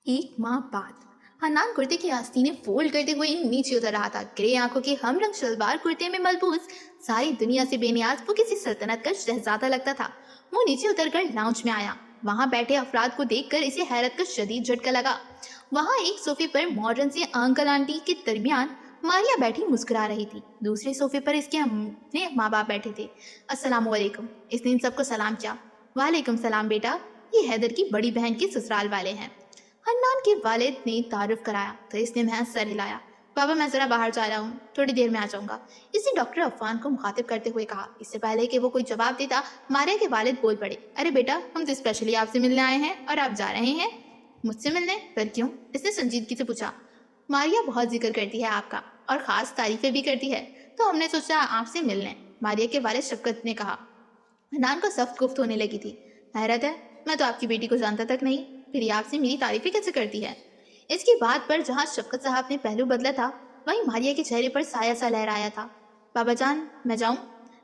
एक माह बाद हन्नान कुर्ते की आस्तीनें फोल्ड करते हुए नीचे उतर रहा था। ग्रे आंखों की हम रंग शलवार कुर्ते में मलबूस सारी दुनिया से बेनियाज वो किसी सल्तनत का शहजादा लगता था। वो नीचे उतरकर लाउंज में आया। वहां बैठे अफराद को देखकर इसे हैरत का शदीद झटका लगा। वहां एक सोफे पर मॉडर्न से अंकल आंटी के दरमियान मारिया बैठी मुस्कुरा रही थी। दूसरे सोफे पर इसके अपने माँ बाप बैठे थे। अस्सलाम वालेकुम, इसने इन सबको सलाम किया। वालेकुम सलाम बेटा, ये हैदर की बड़ी बहन के ससुराल वाले हैं। हन्नान के वालिद ने तारुफ कराया तो इसने महज सर हिलाया। बाबा मैं जरा बाहर जा रहा हूँ, थोड़ी देर में आ जाऊंगा, इसने डॉक्टर अफवान को मुखातिब करते हुए कहा। इससे पहले कि वो कोई जवाब देता, मारिया के वालिद बोल पड़े। अरे बेटा, हम तो स्पेशली आपसे मिलने आए हैं और आप जा रहे हैं। मुझसे मिलने? पर क्यों? इसने संजीदगी से पूछा। मारिया बहुत जिक्र करती है आपका और ख़ास तारीफें भी करती है, तो हमने सोचा आपसे मिल लें, मारिया के वालिद शफकत ने कहा। हनान को सख्त गुफ्त होने लगी थी। हैरत है, मैं तो आपकी बेटी को जानता तक नहीं, फिर ये आपसे मेरी तारीफें कैसे करती है। इसकी बात पर जहाँ शफकत साहब ने पहलू बदला था, वहीं मारिया के चेहरे पर साया सा लहराया था। बाबा जान, मैं जाऊं?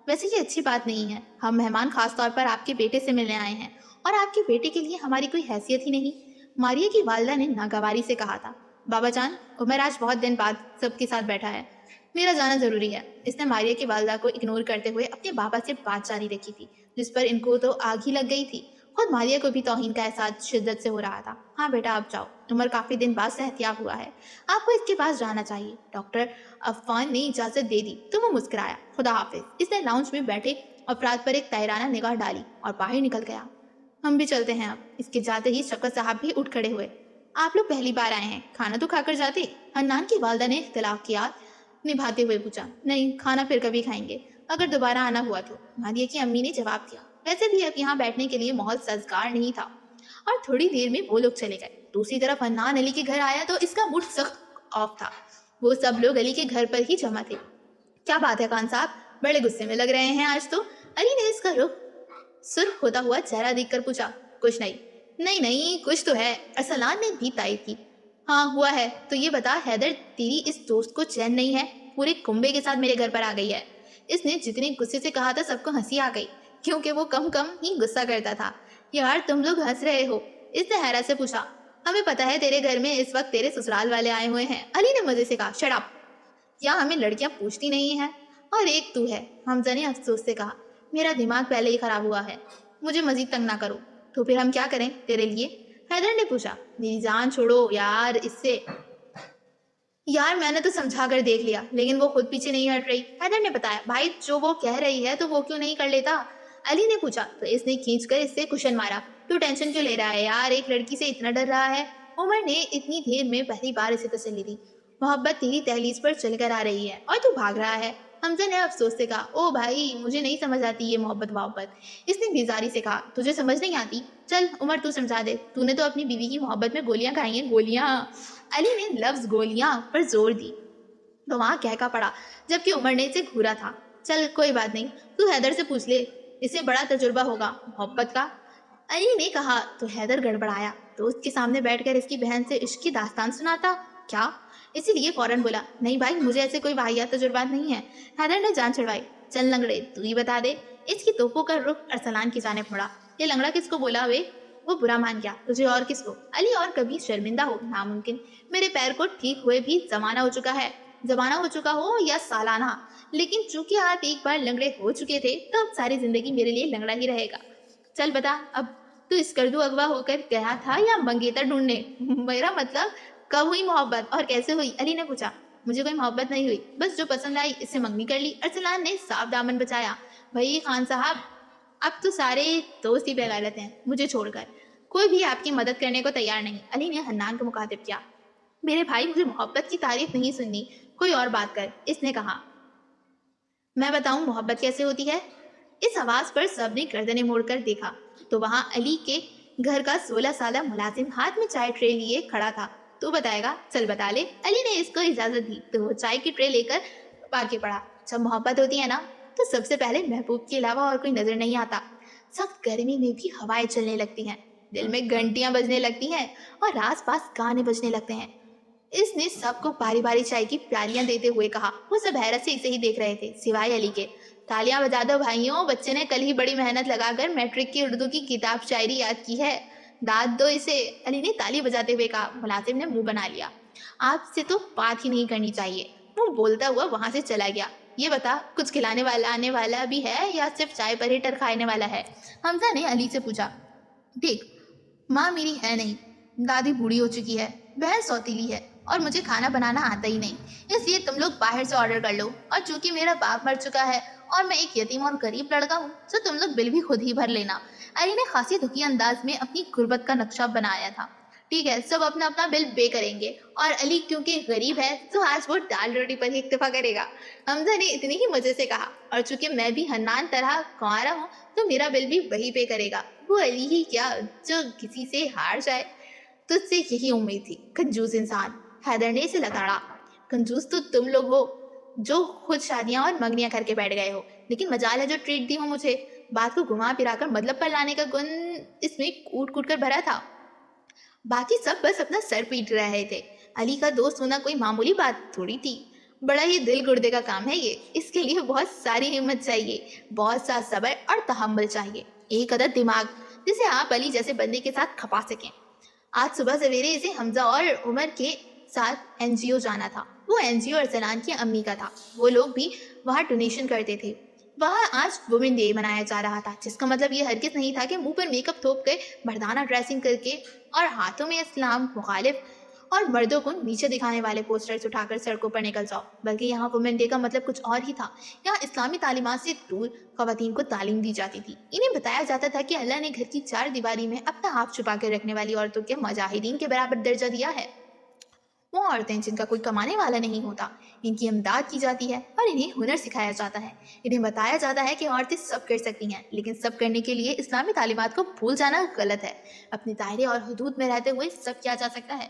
वैसे ये अच्छी बात नहीं है। हम मेहमान खास तौर पर आपके बेटे से मिलने आए हैं और आपके बेटे के लिए हमारी कोई हैसियत ही नहीं, मारिया की वालदा ने नागवारी से कहा था। बाबा जान, उमर आज बहुत दिन बाद सबके साथ बैठा है, मेरा जाना जरूरी है। इसने मारिया की वालदा को इग्नोर करते हुए अपने बाबा से बात जारी रखी थी, जिस पर इनको तो आग ही लग गई थी। खुद मारिया को भी तौहीन का एहसास शिद्दत से हो रहा था। हाँ बेटा, आप जाओ, उमर काफी दिन बाद सेहतियाब हुआ है, आपको इसके पास जाना चाहिए। डॉक्टर अफवान ने इजाजत दे दी तो वो मुस्कुराया। खुदा हाफिज, इसने लाउंज में बैठे अफराद पर एक तायराना निगाह डाली और बाहर निकल गया। हम भी चलते हैं अब। इसके जाते ही शफकत साहब भी उठ खड़े हुए। आप लोग पहली बार आए हैं, खाना तो खाकर जाते। हन्नान की वालदा ने इख्तिलाफ किया निभाते हुए पूछा। नहीं, खाना फिर कभी खाएंगे, अगर दोबारा आना हुआ तो, मारिया की अम्मी ने जवाब दिया। वैसे भी अब यहाँ बैठने के लिए माहौल साजगार नहीं था और थोड़ी देर में वो लोग चले गए। दूसरी तरफ हन्नान अली के घर आया तो इसका मूड सख्त ऑफ था। वो सब लोग अली के घर पर ही जमा थे। क्या बात है खान साहब, बड़े गुस्से में लग रहे हैं आज तो। अली ने इसका रुख सुर्ख होता हुआ चेहरा देखकर पूछा। कुछ नहीं। नहीं नहीं, कुछ तो है, अरसलान ने भी तायद की। हाँ हुआ है, तो ये बता हैदर, तेरी इस दोस्त को चैन नहीं है, पूरे कुंबे के साथ मेरे घर पर आ गई है। इसने जितने गुस्से से कहा था सबको हंसी आ गई, क्योंकि वो कम कम ही गुस्सा करता था। यार तुम लोग हंस रहे हो, इसने हैरत से पूछा। हमें पता है तेरे घर में इस वक्त तेरे ससुराल वाले आए हुए हैं, अली ने मजे से कहा। शट अप, या हमें लड़कियां पूछती नहीं हैं, और एक तू है, हमजा ने अफसोस से कहा। मेरा दिमाग पहले ही खराब हुआ है, मुझे मजीद तंग ना करो। तो फिर हम क्या करें तेरे लिए, हैदर ने पूछा। मेरी जान छोड़ो यार इससे। यार मैंने तो समझा कर देख लिया, लेकिन वो खुद पीछे नहीं हट रही, हैदर ने बताया। भाई जो वो कह रही है तो वो क्यों नहीं कर लेता, अली ने पूछा। तो इसने खींचकर इससे कुशन मारा। तू टेंशन क्यों ले रहा है यार, एक लड़की से इतना डर रहा है। उमर ने इतनी देर में पहली बार इसे तसल्ली दी। मोहब्बत तेरी दहलीज पर चलकर आ रही है और तू भाग रहा है, हमजा ने अफसोस से कहा। ओ भाई, मुझे नहीं समझ आती ये मोहब्बत वोहब्बत, इसने बेजारी से कहा। तुझे समझ नहीं आती? चल उमर तू समझा दे, तूने तो अपनी बीवी की मोहब्बत में गोलियां खाई हैं, गोलियां। अली ने लफ्ज गोलियां पर जोर दी तो वहां कहका पड़ा, जबकि उमर ने इसे घूरा था। चल कोई बात नहीं, तू हैदर से पूछ ले, इसे बड़ा तजुर्बा होगा मोहब्बत का, अली ने कहा। तो हैदर गड़बड़ाया, दोस्त के सामने बैठकर इसकी बहन से इश्क की दास्तान सुनाता क्या, इसीलिए फौरन बोला। नहीं भाई, मुझे ऐसे कोई वाहियात तजुर्बात नहीं है, हैदर ने जान छुड़वाई। चल लंगड़े, तू ही बता दे। इसकी तोपों का रुख अरसलान की जानिब मुड़ा। ये लंगड़ा किसको बोला वे? वो बुरा मान गया। तुझे और किसको? अली, और कभी शर्मिंदा हो नामुमकिन, मेरे पैर को ठीक हुए भी जमाना हो चुका है, जमाना हो चुका हो या सालाना, लेकिन चूंकि आप एक बार लंगड़े हो चुके थे तो अब सारी जिंदगी मेरे लिए लंगड़ा ही रहेगा। चल बता अब, तू स्कर्दू अगवा होकर गया था या मंगेतर ढूंढने? मेरा मतलब कब हुई मोहब्बत और कैसे हुई, अली ने पूछा। मुझे कोई मोहब्बत नहीं हुई, बस जो पसंद आई इससे मंगनी कर ली, अरसलान ने साफ दामन बचाया। भाई खान साहब, अब तो सारे दोस्त ही बेगैरत हैं, मुझे छोड़कर कोई भी आपकी मदद करने को तैयार नहीं, अली ने हन्नान को मुखातिब किया। मेरे भाई, मुझे मोहब्बत की तारीफ नहीं सुननी, कोई और बात कर, इसने कहा। मैं बताऊं मोहब्बत कैसे होती है? इस आवाज पर सबने गर्दनें मोड़कर देखा तो वहां अली के घर का 16 साला मुलाजिम हाथ में चाय ट्रे लिए खड़ा था। तू बताएगा? चल बता ले, अली ने इसको इजाजत दी तो वो चाय की ट्रे लेकर आगे बढ़ा। जब मोहब्बत होती है ना, तो सबसे पहले महबूब के अलावा और कोई नजर नहीं आता। सख्त गर्मी में भी हवाएं चलने लगती हैं, दिल में घंटियां बजने लगती हैं और आस पास गाने बजने लगते हैं। इसने सबको बारी बारी चाय की प्यालियां देते हुए कहा। वो सब हैरत से इसे ही देख रहे थे, सिवाय अली के। तालियां बजा दो भाइयों, बच्चे ने कल ही बड़ी मेहनत लगाकर मैट्रिक की उर्दू की किताब शायरी याद की है। दाद दो इसे, अली ने ताली बजाते हुए कहा। मुलाजिम ने मुंह बना लिया। आपसे तो बात ही नहीं करनी चाहिए, वो बोलता हुआ वहां से चला गया। ये बता, कुछ खिलाने वाला आने वाला भी है या सिर्फ चाय पर ही टर खाने वाला है? हमजा ने अली से पूछा। देख, माँ मेरी है नहीं, दादी बूढ़ी हो चुकी है, बहन सौतीली है और मुझे खाना बनाना आता ही नहीं, इसलिए तुम लोग बाहर से ऑर्डर कर लो। और चूंकि मेरा बाप मर चुका है और मैं एक यतीम और गरीब लड़का हूँ, तो तुम लोग बिल भी खुद ही भर लेना। अली ने खासी दुखी अंदाज में अपनी गुर्बत का नक्शा बनाया था। ठीक है, सब अपना अपना बिल पे करेंगे, और अली क्योंकि गरीब है तो आज वो दाल रोटी पर ही इक्तफा करेगा। हमजा ने इतनी ही मजे से कहा। और चूंकि मैं भी हन्नान तरह कुंवारा हूँ तो मेरा बिल भी वही पे करेगा। वो अली ही क्या जो किसी से हार जाए। तुझसे यही उम्मीद थी, कंजूस इंसान, हैदर ने इसे लताड़ा। कंजूस तो तुम लोग हो जो खुद शादियां और मंगनियां करके बैठ गए हो, लेकिन मजाल है जो ट्रीट दी हो मुझे। बात को घुमा फिराकर मतलब पर लाने का गुण इसमें कूट कूट कर भरा था। बाकी सब बस अपना सर पीट रहे थे। अली का दोस्त होना कोई मामूली बात थोड़ी थी। बड़ा ही दिल गुर्दे का काम है ये। इसके लिए बहुत सारी हिम्मत चाहिए, बहुत सा सब्र और तहम्मुल चाहिए, एक अदद दिमाग जिसे आप अली जैसे बंदे के साथ खपा सकें। आज सुबह सवेरे इसे हमजा और उमर के साथ एनजीओ जाना था। वो एनजीओ अरसलान की अम्मी का था। वो लोग भी वहाँ डोनेशन करते थे। वहाँ आज वुमेन डे मनाया जा रहा था, जिसका मतलब ये हरगिज नहीं था कि मुंह पर मेकअप थोप कर, मर्दाना ड्रेसिंग करके और हाथों में इस्लाम मुखालिफ और मर्दों को नीचे दिखाने वाले पोस्टर्स उठाकर सड़कों पर निकल जाओ। बल्कि यहाँ वुमेन डे का मतलब कुछ और ही था। यहाँ इस्लामी तालीमात से दूर खवातीन को तालीम दी जाती थी। इन्हें बताया जाता था कि अल्लाह ने घर की चार दीवारी में अपना हाथ छुपा कर रखने वाली औरतों के मुजाहिदीन के बराबर दर्जा दिया है। वो औरतें जिनका कोई कमाने वाला नहीं होता, इनकी इमदाद की जाती है और इन्हें हुनर सिखाया जाता है। इन्हें बताया जाता है कि औरतें सब कर सकती हैं, लेकिन सब करने के लिए इस्लामी तालीमात को भूल जाना गलत है। अपने दायरे और हदूद में रहते हुए सब किया जा सकता है।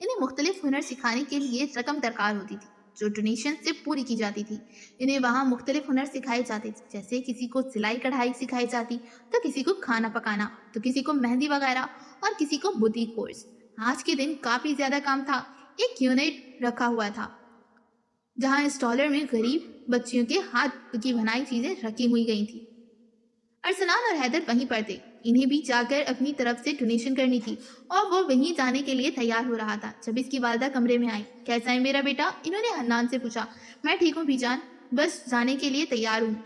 इन्हें मुख्तलिफ हुनर सिखाने के लिए रकम दरकार होती थी, जो डोनेशन से पूरी की जाती थी। इन्हें वहाँ मुख्तलिफ हुनर सिखाए जाते थे, जैसे किसी को सिलाई कढ़ाई सिखाई जाती, तो किसी को खाना पकाना, तो किसी को मेहंदी वगैरह और किसी को बुटीक कोर्स। आज के दिन काफ़ी ज़्यादा काम था। एक यूनिट रखा हुआ था जहाँ स्टॉलर में गरीब बच्चियों के हाथ की बनाई चीज़ें रखी हुई गई थी। अरसलान और हैदर वहीं पर थे। इन्हें भी जाकर अपनी तरफ से डोनेशन करनी थी और वो वहीं जाने के लिए तैयार हो रहा था जब इसकी वालदा कमरे में आई। कैसा है मेरा बेटा? इन्होंने हन्नान से पूछा। मैं ठीक हूँ बीजान, बस जाने के लिए तैयार हूँ,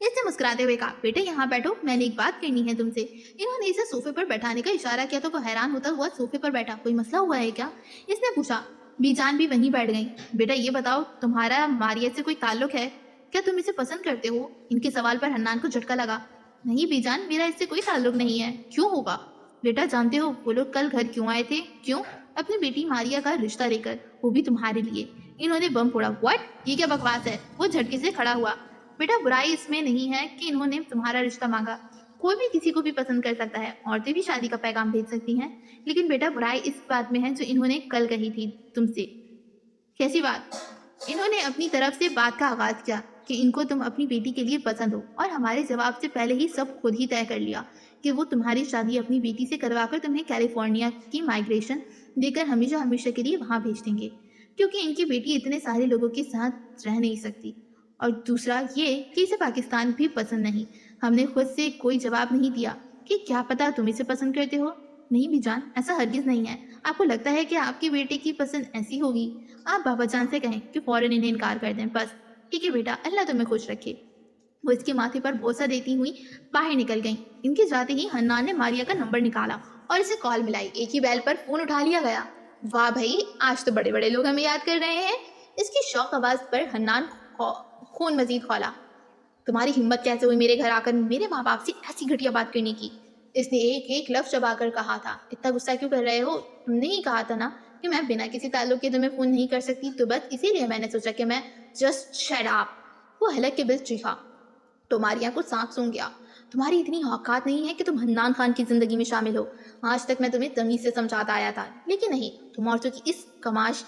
इसने मुस्कुराते हुए कहा। बेटे यहाँ बैठो, मैंने एक बात करनी है तुमसे। इन्होंने इसे सोफे पर बैठाने का इशारा किया तो वो हैरान होता हुआ सोफे पर बैठा। कोई मसला हुआ है क्या? इसने पूछा। बीजान भी वहीं बैठ गई। बेटा ये बताओ, तुम्हारा मारिया से कोई ताल्लुक है? क्या तुम इसे पसंद करते हो? इनके सवाल पर हन्नान को झटका लगा। नहीं बीजान, मेरा इससे कोई ताल्लुक नहीं है। क्यों होगा? बेटा जानते हो वो लोग कल घर क्यों आए थे? क्यों? अपनी बेटी मारिया का रिश्ता लेकर, वो भी तुम्हारे लिए। इन्होंने बम फोड़ा। व्हाट? ये क्या बकवास है? वो झटके से खड़ा हुआ। बेटा बुराई इसमें नहीं है कि इन्होंने तुम्हारा रिश्ता मांगा। कोई भी किसी को भी पसंद कर सकता है, औरतें भी शादी का पैगाम भेज सकती हैं। लेकिन बेटा बुराई इस बात में है जो इन्होंने कल कही थी तुमसे। कैसी बात? इन्होंने अपनी तरफ से बात का आगाज किया कि इनको तुम अपनी बेटी के लिए पसंद हो, और हमारे जवाब से पहले ही सब खुद ही तय कर लिया कि वो तुम्हारी शादी अपनी बेटी से करवाकर तुम्हें कैलिफोर्निया की माइग्रेशन देकर हमेशा हमेशा के लिए वहाँ भेज देंगे, क्योंकि इनकी बेटी इतने सारे लोगों के साथ रह नहीं सकती। और दूसरा ये कि इसे पाकिस्तान भी पसंद नहीं। हमने खुद से कोई जवाब नहीं दिया कि क्या पता तुम इसे पसंद करते हो। नहीं भी जान, ऐसा हरगिज नहीं है। आपको लगता है कि आपके बेटे की पसंद ऐसी होगी? आप बाबा जान से कहें कि फौरन इन्हें इनकार कर दें बस। ठीक है बेटा, अल्लाह तुम्हें खुश रखे। वो इसके माथे पर बोसा देती हुई बाहर निकल गई। इनके जाते ही हन्नान ने मारिया का नंबर निकाला और इसे कॉल मिलाई। एक ही बैल पर फोन उठा लिया गया। वाह भाई, आज तो बड़े बड़े लोग हमें याद कर रहे हैं। इसकी शौक आवाज पर हन्नान खून मजीद खोला। तुम्हारी हिम्मत कैसे हुई मेरे घर आकर मेरे माँ बाप से ऐसी घटिया बात करने की? इसने एक एक लफ्ज चबाकर कहा था। इतना गुस्सा क्यों कर रहे हो? तुमने ही कहा था ना कि मैं बिना किसी ताल्लुक के तुम्हें फोन नहीं कर सकती, तो बस इसीलिए मैंने सोचा कि मैं जस्ट शट अप। वो हलक के बिल चीखा तो मारिया को सांप सूंघ गया। तुम्हारी इतनी औकात नहीं है कि तुम हन्नान खान की जिंदगी में शामिल हो। आज तक मैं तुम्हें तमीज से समझाता आया था, लेकिन नहीं, तुम औरतों की इस कमाश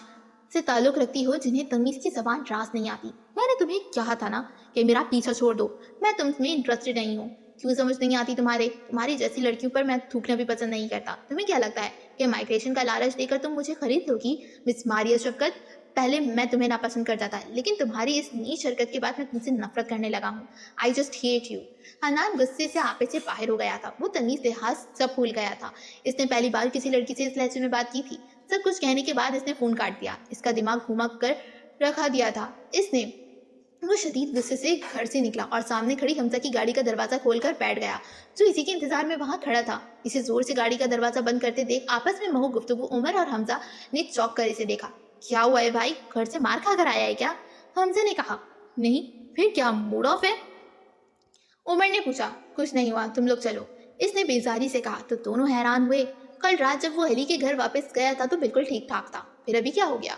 से ताल्लुक रखती हो जिन्हें तमीज की जबान रास नहीं आती। मैंने तुम्हें कहा था ना कि मेरा पीछा छोड़ दो, मैं तुम में इंटरेस्टेड नहीं हूँ। क्यों समझ नहीं आती तुम्हारी जैसी लड़कियों पर मैं थूकना भी पसंद नहीं करता। तुम्हें क्या लगता है कि माइग्रेशन का लालच देकर तुम मुझे खरीद लोगी? मिस मारिया शफकत, पहले मैं तुम्हें नापसंद करता था, लेकिन तुम्हारी इस नीच हरकत के बाद मैं तुमसे नफरत करने लगा हूँ। I just hate you. Hannan गुस्से से आपे से बाहर हो गया था। वो तमीज लिहाज सब भूल गया था। इसने पहली बार किसी लड़की से इस लहजे में बात की थी। सब कुछ कहने के बाद इसने फोन काट दिया। इसका दिमाग घुमा कर रखा दिया था। वो शदीद गुस्से से घर से निकला और सामने खड़ी हमजा की गाड़ी का दरवाजा खोलकर बैठ गया, जो इसी के इंतजार में वहां खड़ा था। इसे जोर से गाड़ी का दरवाजा बंद करते देख आपस में महू गुफ्तगू उमर और हमजा ने चौंक कर इसे देखा। क्या हुआ है भाई, घर से मार खा कर आया है क्या? हमजा ने कहा। नहीं, फिर क्या मूड ऑफ है? उमर ने पूछा। कुछ नहीं हुआ, तुम लोग चलो, इसने बेजारी से कहा। तो दोनों हैरान हुए। कल रात जब वो अली के घर वापस गया था तो बिल्कुल ठीक ठाक था, फिर अभी क्या हो गया?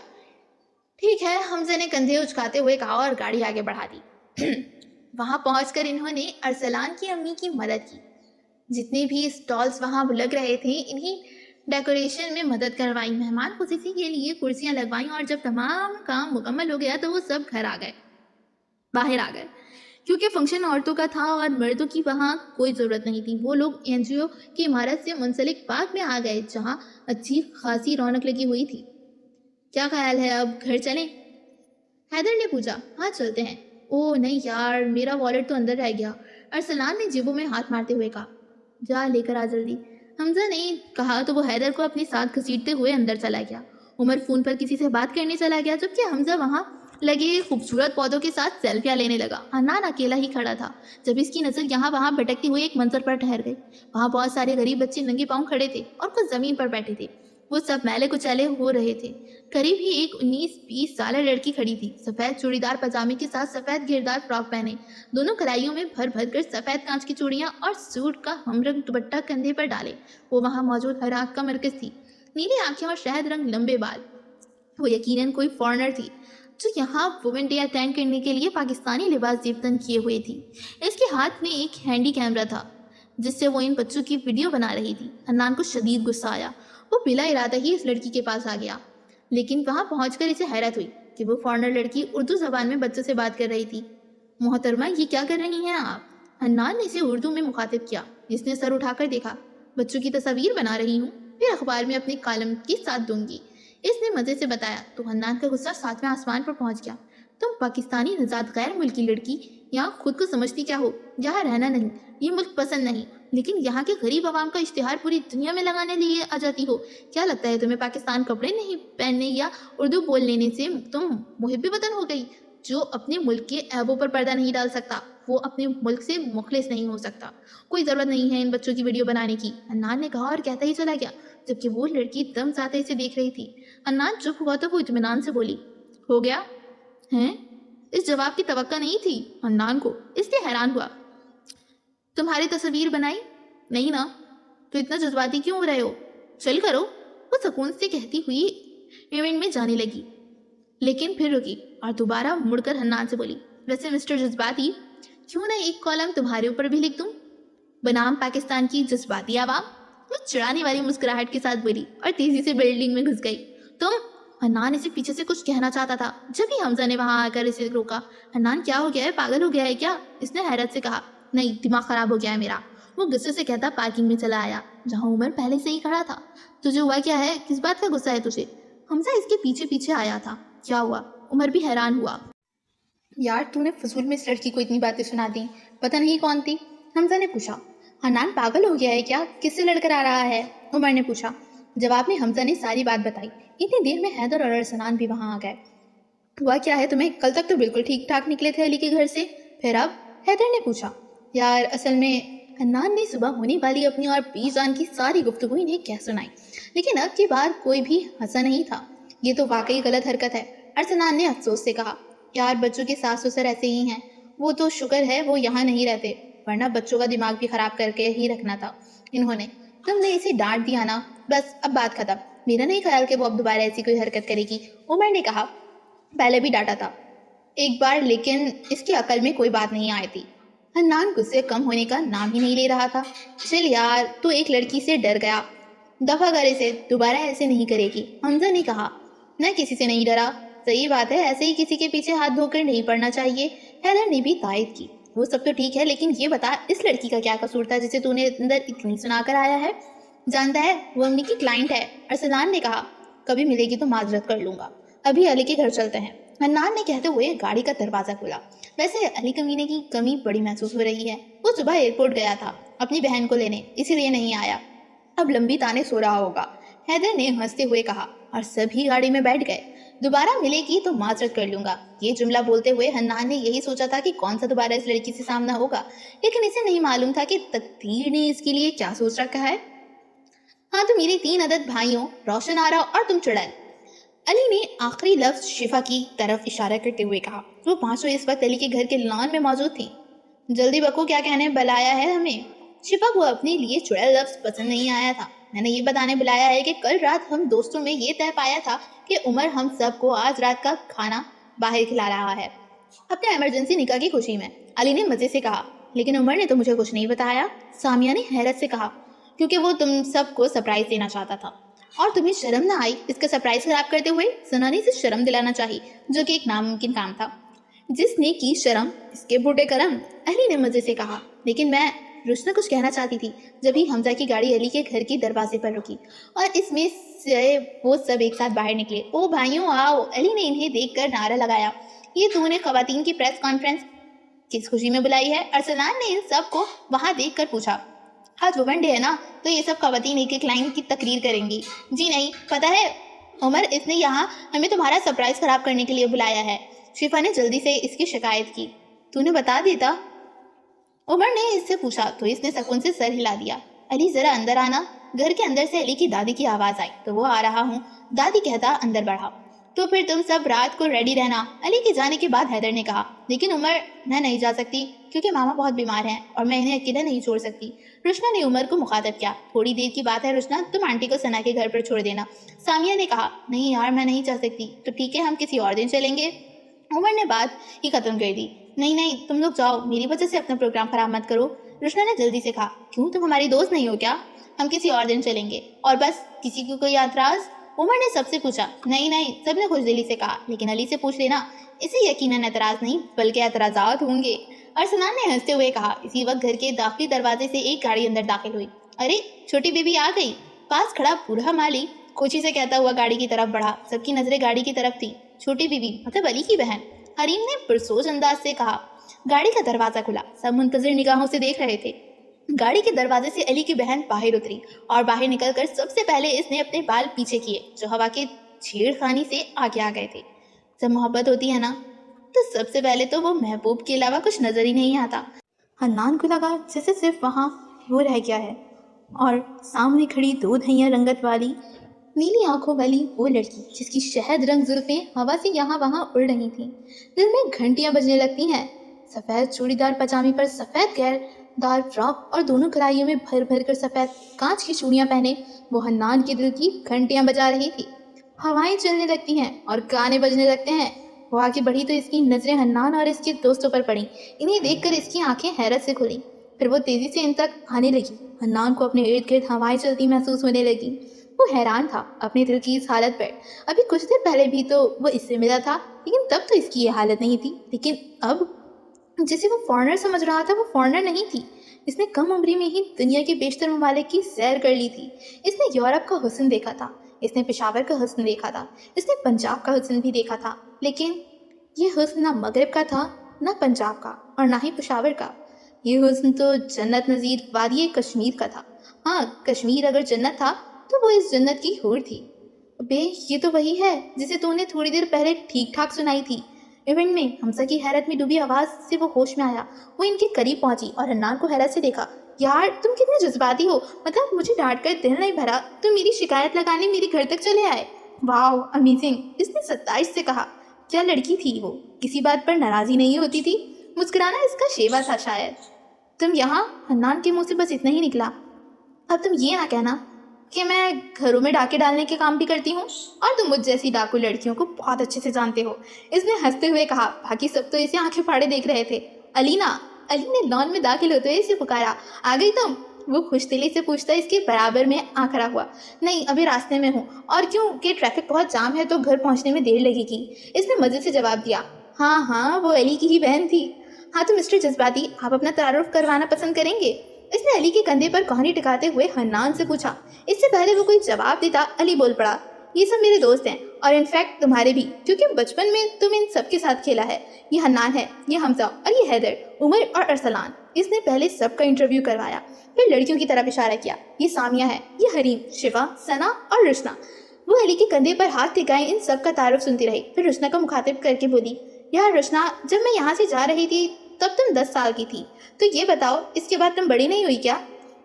ठीक है, हमजा ने कंधे उचकाते हुए कहा और गाड़ी आगे बढ़ा दी। वहां पहुंचकर इन्होंने अरसलान की अम्मी की मदद की। जितने भी स्टॉल्स वहां लग रहे थे, इन्हीं डेकोरेशन में मदद करवाई। मेहमान खुशी के लिए कुर्सियां लगवाई और जब तमाम काम मुकम्मल हो गया तो वो सब बाहर आ गए, क्योंकि फंक्शन औरतों का था और मर्दों की वहाँ कोई ज़रूरत नहीं थी। वो लोग एनजीओ की इमारत से मुंसलिक पार्क में आ गए, जहाँ अच्छी खासी रौनक लगी हुई थी। क्या ख्याल है, अब घर चलें? हैदर ने पूछा। हाँ चलते हैं। ओह नहीं यार, मेरा वॉलेट तो अंदर रह गया, अरसलान ने जेबों में हाथ मारते हुए कहा। जा लेकर आ जल्दी, हमजा ने कहा तो वो हैदर को अपने साथ घसीटते हुए अंदर चला गया। उमर फोन पर किसी से बात करने चला गया, जबकि हमजा वहाँ लगे खूबसूरत पौधों के साथ सेल्फियाँ लेने लगा। हन्नान अकेला ही खड़ा था। जब इसकी नज़र यहाँ वहाँ भटकती हुई एक मंजर पर ठहर गई। वहाँ बहुत सारे गरीब बच्चे नंगे पाँव खड़े थे और कुछ ज़मीन पर बैठे थे। वो सब मैले कुचैले हो रहे थे। करीब ही एक 19-20 साल लड़की खड़ी थी, सफ़ेद चूड़ीदार पजामे के साथ सफ़ेद घेरदार फ्रॉक पहने, दोनों कलाइयों में भर भर कर सफ़ेद कांच की चूड़ियाँ और सूट का हमरंग दुपट्टा कंधे पर डाले। वो वहाँ मौजूद हर आँख का मरकज थी। नीली आँखें और शहद रंग लंबे बाल। वो यकीनन कोई फॉरेनर थी जो यहाँ वुमेन डे अटेंड करने के लिए पाकिस्तानी लिबास जेबतन किए हुए थी। इसके हाथ में एक हैंडी कैमरा था जिससे वो इन बच्चों की वीडियो बना रही थी। हन्नान को शदीद गुस्सा आया। वो बिला इरादा ही इस लड़की के पास आ गया, लेकिन वहाँ पहुंचकर इसे हैरत हुई कि वो फॉरेनर लड़की उर्दू जबान में बच्चों से बात कर रही थी। मोहतरमा, ये क्या कर रही हैं आप? हन्नान ने इसे उर्दू में मुखातिब किया। इसने सर उठाकर देखा। बच्चों की तस्वीर बना रही हूँ, फिर अखबार में अपने कॉलम के साथ दूंगी, इसने मजे से बताया। तो हन्नान का गुस्सा 7वें आसमान पर पहुंच गया। तुम पाकिस्तानी नजात गैर मुल्की लड़की यहाँ खुद को समझती क्या हो? यहाँ रहना नहीं, ये मुल्क पसंद नहीं, लेकिन यहाँ के गरीब आवाम का इश्तिहार पूरी दुनिया में लगाने लिए आ जाती हो। क्या लगता है तुम्हें पाकिस्तान कपड़े नहीं पहनने या उर्दू बोल लेने से तुम मुहिब्बे वतन हो गई? जो अपने मुल्क के ऐबों पर पर्दा नहीं डाल सकता, वो अपने मुल्क से मुखलिस नहीं हो सकता। कोई ज़रूरत नहीं है इन बच्चों की वीडियो बनाने की, हन्नान ने कहा और कहता ही चला गया, जबकि वो लड़की दम साथे इसे देख रही थी। हन्नान चुप हुआ तो वो इत्मीनान से बोली, हो गया हैं? इस जवाब की तवक्का नहीं थी हन्नान को, इसलिए हैरान हुआ। तुम्हारी तस्वीर बनाई नहीं ना, तो इतना जज्बाती क्यों हो रहे हो? चल करो, वो सुकून से कहती हुई इवेंट में जाने लगी, लेकिन फिर रुकी और दोबारा मुड़कर हन्नान से बोली, वैसे मिस्टर जज्बाती, क्यों ना एक कॉलम तुम्हारे ऊपर भी लिख दूं, बनाम पाकिस्तान की जज्बाती आवाम? वो चिढ़ाने वाली मुस्कुराहट के साथ बोली और तेजी से बिल्डिंग में घुस गई। तुम? हन्नान इसे पीछे से कुछ कहना चाहता था, जब ही हमजा ने वहां आकर इसे रोका। हन्नान, क्या हो गया है, पागल हो गया है क्या? इसने हैरत से कहा। नहीं, दिमाग खराब हो गया है मेरा, वो गुस्से से कहता पार्किंग में चला आया, जहाँ उमर पहले से ही खड़ा था। तुझे हुआ क्या है, किस बात का गुस्सा है तुझे? हमजा इसके पीछे पीछे आया था। क्या हुआ? उमर भी हैरान हुआ। यार, तूने फजूल में इस लड़की को इतनी बातें सुना दी, पता नहीं कौन थी? हमजा ने पूछा। हन्नान पागल हो गया है क्या, किससे लड़कर आ रहा है? उमर ने पूछा। जवाब में हमजा ने सारी बात बताई। इतनी देर में हैदर और अरसलान भी वहां आ गए। हुआ क्या है तुम्हें? कल तक तो बिल्कुल ठीक ठाक निकले थे अली के घर से, फिर अब? हैदर ने पूछा। यार असल में, हन्नान ने सुबह होने वाली अपनी और बीजान की सारी गुफ्तगू इन्हें कह सुनाई, लेकिन अब की बार कोई भी हंसा नहीं था। ये तो वाकई गलत हरकत है, अरसलान ने अफसोस से कहा। यार बच्चों के सास ससुर ऐसे ही हैं, वो तो शुक्र है वो यहाँ नहीं रहते, वरना बच्चों का दिमाग भी खराब करके ही रखना था इन्होंने। तुमने इसे डांट दिया ना, बस अब बात खत्म। मेरा नहीं ख्याल कि वो अब दोबारा ऐसी कोई हरकत करेगी, उमर ने कहा। पहले भी डांटा था एक बार, लेकिन इसकी अकल में कोई बात नहीं आई थी। हन्नान गुस्से कम होने का नाम ही नहीं ले रहा था। चल यार, तू एक लड़की से डर गया, दफा कर इसे, दोबारा ऐसे नहीं करेगी, हमजा ने कहा। मैं किसी से नहीं डरा। सही बात है, ऐसे ही किसी के पीछे हाथ धोकर नहीं पड़ना चाहिए, हैदर ने भी तायद की। वो सब तो ठीक है, लेकिन ये बता, इस लड़की का क्या कसूर था जिसे तूने अंदर इतनी सुनाकर आया है? जानता है, वो अम्मी की क्लाइंट है, अरसलान ने कहा। कभी मिलेगी तो माजरत कर लूंगा, अभी अली के घर चलते हैं, हन्नान ने कहते हुए गाड़ी का दरवाज़ा खोला। वैसे अली कमीने की कमी बड़ी महसूस हो रही है। वो सुबह एयरपोर्ट गया था अपनी बहन को लेने, इसीलिए नहीं आया। अब लंबी ताने सो रहा होगा, हैदर ने हंसते हुए कहा, और सभी गाड़ी में बैठ गए। दोबारा मिलेगी तो माजरत कर लूंगा। ये जुमला बोलते हुए हन्नान ने यही सोचा था कि कौन सा दोबारा इस लड़की से सामना होगा, लेकिन इसे नहीं मालूम था कि तकदीर ने इसके लिए क्या सोच रखा है। हाँ तो मेरे 3 अदद भाइयों, रोशन, आरा और तुम चुड़ैल। अली ने आखिरी लफ्ज शिफा की तरफ इशारा करते हुए कहा। वो पांचों इस वक्त अली के घर के लॉन में मौजूद थी। जल्दी बको, क्या कहने बुलाया है हमें? शिफा को अपने लिए चुड़ैल लफ्ज पसंद नहीं आया था। मैंने ये बताने बुलाया है कि कल रात हम दोस्तों में ये तय पाया था कि उमर हम सबको आज रात का खाना बाहर खिला रहा है, अपने इमरजेंसी निकाह की खुशी में। अली ने मजे से कहा, लेकिन उमर ने तो मुझे कुछ नहीं बताया। सामिया ने हैरत से कहा, क्योंकि वो तुम सबको सरप्राइज देना चाहता था और तुम्हें शर्म ना आई इसका सरप्राइज खराब करते हुए। सुनानी से शर्म दिलाना चाहिए, जो कि एक नामुमकिन काम था। जिसने की शर्म इसके बूढ़े करम, अली ने मजे से कहा। लेकिन मैं, रुशना कुछ कहना चाहती थी, जब ही हमजा की गाड़ी अली के घर के दरवाजे पर रुकी और इसमें से वो सब एक साथ बाहर निकले। ओ भाइयों आओ, अली ने इन्हें देखकर नारा लगाया। ये तूने खवातीन की प्रेस कॉन्फ्रेंस किस खुशी में बुलाई है? अरसलान ने इन सब को वहाँ देख कर पूछा। आज वुमेन डे है ना, तो ये सब खवातीन एक एक लाइन की तकरीर करेंगी। जी नहीं, पता है उमर, इसने यहाँ हमें तुम्हारा सरप्राइज खराब करने के लिए बुलाया है। शिफा ने जल्दी से इसकी शिकायत की। तूने बता देता, उमर ने इससे पूछा तो इसने सुकून से सर हिला दिया। अली जरा अंदर आना। घर के अंदर से अली की दादी की आवाज़ आई तो वो आ रहा हूँ, दादी कहता अंदर बढ़ा। तो फिर तुम सब रात को रेडी रहना, अली के जाने के बाद हैदर ने कहा। लेकिन उमर, मैं नहीं जा सकती क्योंकि मामा बहुत बीमार हैं और मैं इन्हें अकेला नहीं छोड़ सकती। रुशना ने उमर को मुखातब किया। थोड़ी देर की बात है रुशना, तुम आंटी को सना के घर पर छोड़ देना। सामिया ने कहा, नहीं यार मैं नहीं जा सकती। तो ठीक है, हम किसी और दिन चलेंगे। उमर ने बात ही खत्म कर दी। नहीं नहीं, तुम लोग जाओ, मेरी वजह से अपना प्रोग्राम खराब मत करो। रुशना ने जल्दी से कहा, क्यों तुम हमारी दोस्त नहीं हो क्या? हम किसी और दिन चलेंगे। और बस, किसी को कोई एतराज? उमर ने सबसे पूछा। नहीं नहीं, सबने खुशदिली से कहा, लेकिन अली से पूछ लेना, इसे यकीनन एतराज नहीं बल्कि एतराजात होंगे। अरसलान ने हंसते हुए कहा। इसी वक्त घर के दाखिली दरवाजे से एक गाड़ी अंदर दाखिल हुई। अरे छोटी बेबी आ गई। पास खड़ा बूढ़ा माली खुशी से कहता हुआ गाड़ी की तरफ बढ़ा। सबकी नजरें गाड़ी की तरफ थी। छोटी बीबी मतलब अली की बहन, हरीम ने पुरसोज अंदाज से कहा। गाड़ी का दरवाजा खुला। सब मुंतजिर निगाहों से देख रहे थे। गाड़ी के दरवाजे से अली की बहन बाहर उतरी और बाहर निकलकर सबसे पहले इसने अपने बाल पीछे किए, जो हवा के छेड़खानी से आगे आ गए थे। जब मोहब्बत होती है ना, तो सबसे पहले तो वो महबूब के अलावा कुछ नजर ही नहीं आता। हन्नान को लगा जैसे सिर्फ वहाँ वो रह गया है और सामने खड़ी 2 धैया रंगत वाली नीली आंखों वाली वो लड़की, जिसकी शहद रंग जुल्फें हवा से यहाँ वहाँ उड़ रही थीं। दिल में घंटियाँ बजने लगती हैं। सफ़ेद चूड़ीदार पजामी पर सफ़ेद घेरदार फ्रॉक और दोनों कढ़ाइयों में भर भर कर सफ़ेद कांच की चूड़ियाँ पहने वो हन्नान के दिल की घंटियाँ बजा रही थी। हवाएं चलने लगती हैं और गाने बजने लगते हैं। वो आगे बढ़ी तो इसकी नज़रें हन्नान और इसके दोस्तों पर पड़ी। इन्हें देखकर इसकी आंखें हैरत से खुली। फिर वो तेज़ी से इन तक आने लगी। हन्नान को अपने इर्द गिर्द हवाएं चलती महसूस होने लगी। वो हैरान था अपने दिल की इस हालत पर। अभी कुछ देर पहले भी तो वो इससे मिला था, लेकिन तब तो इसकी ये हालत नहीं थी। लेकिन अब जिसे वो फॉरेनर समझ रहा था, वो फॉरेनर नहीं थी। इसने कम उम्री में ही दुनिया के बेशतर ममालिक की सैर कर ली थी। इसने यूरोप का हुस्न देखा था, इसने पेशावर का हुस्न देखा था, इसने पंजाब का हुस्न भी देखा था। लेकिन ये हुस्न ना मगरब का था, ना पंजाब का और ना ही पेशावर का। ये हुस्न तो जन्नत नज़ीर वादी कश्मीर का था। हाँ, कश्मीर अगर जन्नत था तो वो इस जन्नत की हूर थी। बे, ये तो वही है जिसे तूने थोड़ी देर पहले ठीक ठाक सुनाई थी। इवेंट में हमसा की हैरत में डूबी आवाज़ से वो होश में आया। वो इनके करीब पहुंची और हन्नान को हैरत से देखा। यार तुम कितने जज्बाती हो, मतलब मुझे डांट कर दिल नहीं भरा, तुम मेरी शिकायत लगाने मेरे घर तक चले आए। वाह अमेजिंग, इसने 27 से कहा। क्या लड़की थी वो, किसी बात पर नाराज़ी नहीं होती थी। मुस्कुराना इसका शेवा था शायद। तुम यहाँ, हन्नान के मुँह से बस इतना ही निकला। अब तुम ये ना कहना कि मैं घरों में डाके डालने के काम भी करती हूँ और तुम मुझ जैसी डाकू लड़कियों को बहुत अच्छे से जानते हो, इसने हंसते हुए कहा। बाकी सब तो इसे आंखें फाड़े देख रहे थे। अलीना, अली ने लॉन में दाखिल होते हुए इसे पुकारा। आ गई तुम? वो खुशदिली से पूछता इसके बराबर में आ खड़ा हुआ। नहीं, अभी रास्ते में हूँ और क्योंकि ट्रैफिक बहुत जाम है तो घर पहुँचने में देर लगेगी, इसने मज़े से जवाब दिया। हाँ हाँ, वो अली की ही बहन थी। हाँ तो मिस्टर जज्बाती, आप अपना तारुफ करवाना पसंद करेंगे? इसने अली के कंधे पर कहानी टिकाते हुए हन्नान से पूछा। इससे पहले वो कोई जवाब देता, अली बोल पड़ा। یہ سب میرے دوست ہیں اور انفیکٹ تمہارے بھی، کیونکہ بچپن میں تم ان سب کے ساتھ کھیلا ہے۔ یہ حنان ہے، یہ حمزہ اور یہ حیدر، عمر اور ارسلان۔ اس نے پہلے سب کا انٹرویو کروایا، پھر لڑکیوں کی طرف اشارہ کیا۔ یہ سامیہ ہے، یہ حریم، شفا، ثنا اور رشنا۔ وہ علی کے کندھے پر ہاتھ ٹکائے ان سب کا تعارف سنتی رہی، پھر رشنا کو مخاطب کر کے بولی، یار رشنا، جب میں یہاں سے جا رہی تھی تب تم 10 سال کی تھی، تو یہ بتاؤ اس کے بعد تم بڑی نہیں ہوئی کیا؟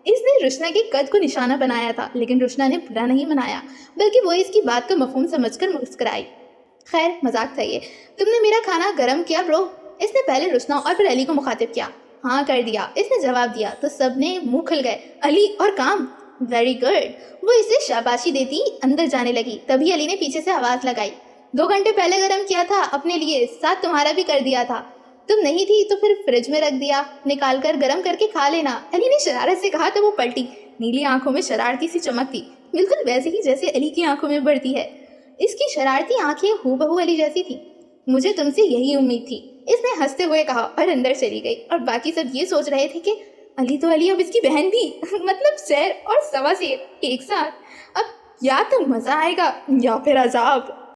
اس نے رشنا کے قد کو نشانہ بنایا تھا، لیکن رشنا نے برا نہیں منایا، بلکہ وہ اس کی بات کو مفہوم سمجھ کر مسکرائی۔ خیر مذاق تھا یہ۔ تم نے میرا کھانا گرم کیا برو؟ اس نے پہلے رشنا اور پھر علی کو مخاطب کیا۔ ہاں کر دیا، اس نے جواب دیا، تو سب نے منہ کھل گئے۔ علی اور کام، ویری گڈ۔ وہ اسے شاباشی دیتی اندر جانے لگی، تبھی علی نے پیچھے سے آواز لگائی، 2 گھنٹے پہلے گرم کیا تھا اپنے لیے، ساتھ تمہارا بھی کر دیا تھا، تم نہیں تھی تو پھر فریج میں رکھ دیا، نکال کر گرم کر کے کھا لینا۔ علی نے شرارت سے کہا تو وہ پلٹی، نیلی آنکھوں میں شرارتی سی چمک تھی، بالکل ویسے ہی جیسے علی کی آنکھوں میں بڑھتی ہے۔ اس کی شرارتی آنکھیں ہو بہو علی جیسی تھی۔ مجھے تم سے یہی امید تھی، اس نے ہنستے ہوئے کہا اور اندر چلی گئی، اور باقی سب یہ سوچ رہے تھے کہ علی تو علی، اب اس کی بہن بھی، مطلب سیر اور سوا سیر ایک ساتھ، اب یا تو مزہ آئے گا یا پھر عذاب۔